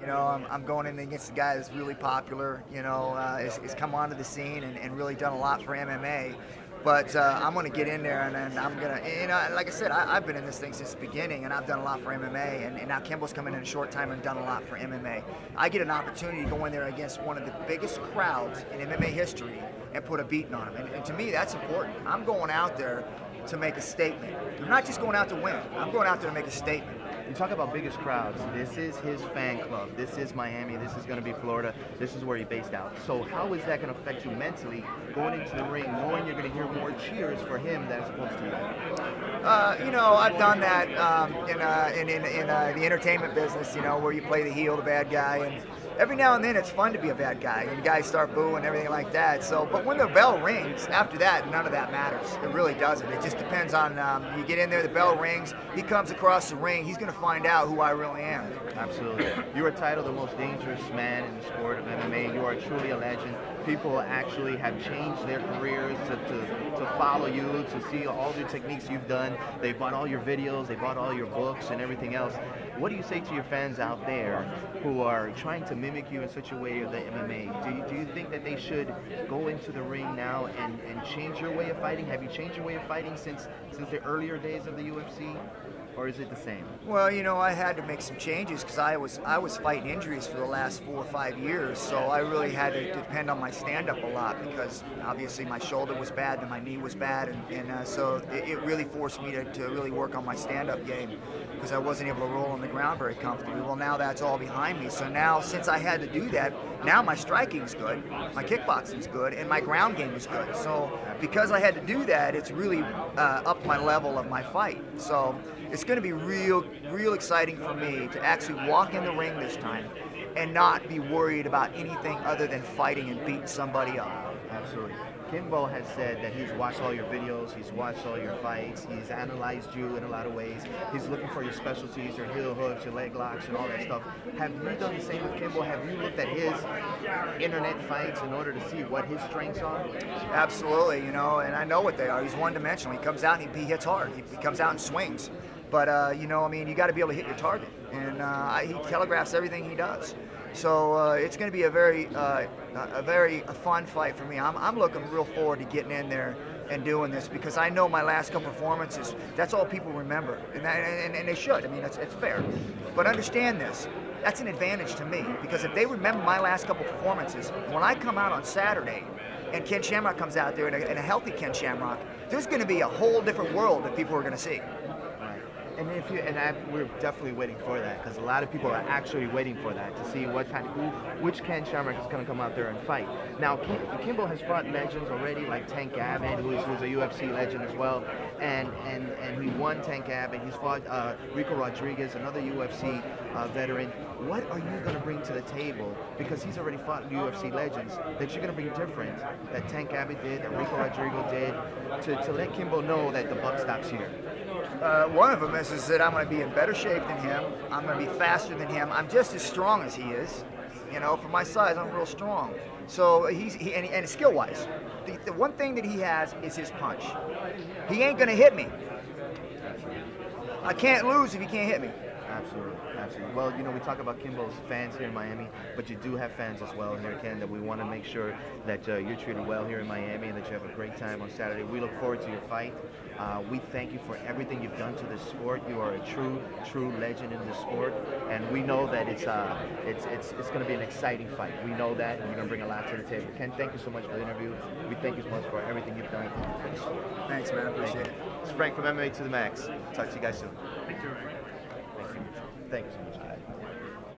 I'm going in against a guy that's really popular, has come onto the scene and really done a lot for MMA. But I'm going to get in there, and I'm going to, like I said, I've been in this thing since the beginning, and I've done a lot for MMA, and now Kimbo's come in a short time and done a lot for MMA. I get an opportunity to go in there against one of the biggest crowds in MMA history and put a beating on him. And to me, that's important. I'm going out there to make a statement. I'm not just going out to win. I'm going out there to make a statement. You talk about biggest crowds. This is his fan club. This is Miami. This is going to be Florida. This is where he's based out. So how is that going to affect you mentally going into the ring, knowing you're going to hear more cheers for him than opposed to you? I've done that in the entertainment business, where you play the heel, the bad guy, and every now and then it's fun to be a bad guy, and guys start booing and everything like that. So, but when the bell rings, after that, none of that matters. It really doesn't. It just depends on, you get in there, the bell rings, he comes across the ring, he's going to find out who I really am. Absolutely. You are titled the most dangerous man in the sport of MMA. You are truly a legend. People actually have changed their careers to follow you, to see all the techniques you've done. They bought all your videos, they bought all your books and everything else. What do you say to your fans out there who are trying to mimic you in such a way of the MMA? Do you think that they should go into the ring now and change your way of fighting? Have you changed your way of fighting since the earlier days of the UFC? Or is it the same? Well, I had to make some changes because I was fighting injuries for the last 4 or 5 years, so I really had to depend on my stand-up a lot because obviously my shoulder was bad and my knee was bad, and so it really forced me to really work on my stand-up game because I wasn't able to roll on the ground very comfortably. Well, now that's all behind me, so now since I had to do that, now my striking's good, my kickboxing's good, and my ground game is good. So because I had to do that, it's really upped my level of my fight. So it's going to be real exciting for me to actually walk in the ring this time and not be worried about anything other than fighting and beating somebody up. Absolutely. Kimbo has said that he's watched all your videos, he's watched all your fights, he's analyzed you in a lot of ways. He's looking for your specialties, your heel hooks, your leg locks, and all that stuff. Have you done the same with Kimbo? Have you looked at his internet fights in order to see what his strengths are? Absolutely, and I know what they are. He's one-dimensional. He comes out and he hits hard. He comes out and swings. But, you got to be able to hit your target. And he telegraphs everything he does. So it's going to be a very fun fight for me. I'm looking real forward to getting in there and doing this because I know my last couple performances, that's all people remember. And they should. I mean, it's fair. But understand this. That's an advantage to me because if they remember my last couple performances, when I come out on Saturday and Ken Shamrock comes out there and a healthy Ken Shamrock, there's going to be a whole different world that people are going to see. And we're definitely waiting for that because a lot of people are actually waiting for that to see which Ken Shamrock is going to come out there and fight. Now, Kimbo has fought legends already, like Tank Abbott, who's a UFC legend as well, and he won Tank Abbott. He's fought Rico Rodriguez, another UFC veteran. What are you going to bring to the table? Because he's already fought UFC legends that you're going to bring different, that Tank Abbott did, that Rico Rodriguez did, to let Kimbo know that the buck stops here. One of them is that I'm going to be in better shape than him. I'm going to be faster than him. I'm just as strong as he is. For my size, I'm real strong. So and skill-wise, the one thing that he has is his punch. He ain't going to hit me. I can't lose if he can't hit me. Absolutely, absolutely. Well, we talk about Kimbo's fans here in Miami, but you do have fans as well here in Canada. We want to make sure that you're treated well here in Miami and that you have a great time on Saturday. We look forward to your fight. We thank you for everything you've done to this sport. You are a true legend in this sport, and we know that it's going to be an exciting fight. We know that, and you're going to bring a lot to the table. Ken, thank you so much for the interview. We thank you so much for everything you've done. Thanks, man. I appreciate it. It's Frank from MMA2theMax. Talk to you guys soon. Thank you. Thank you so much.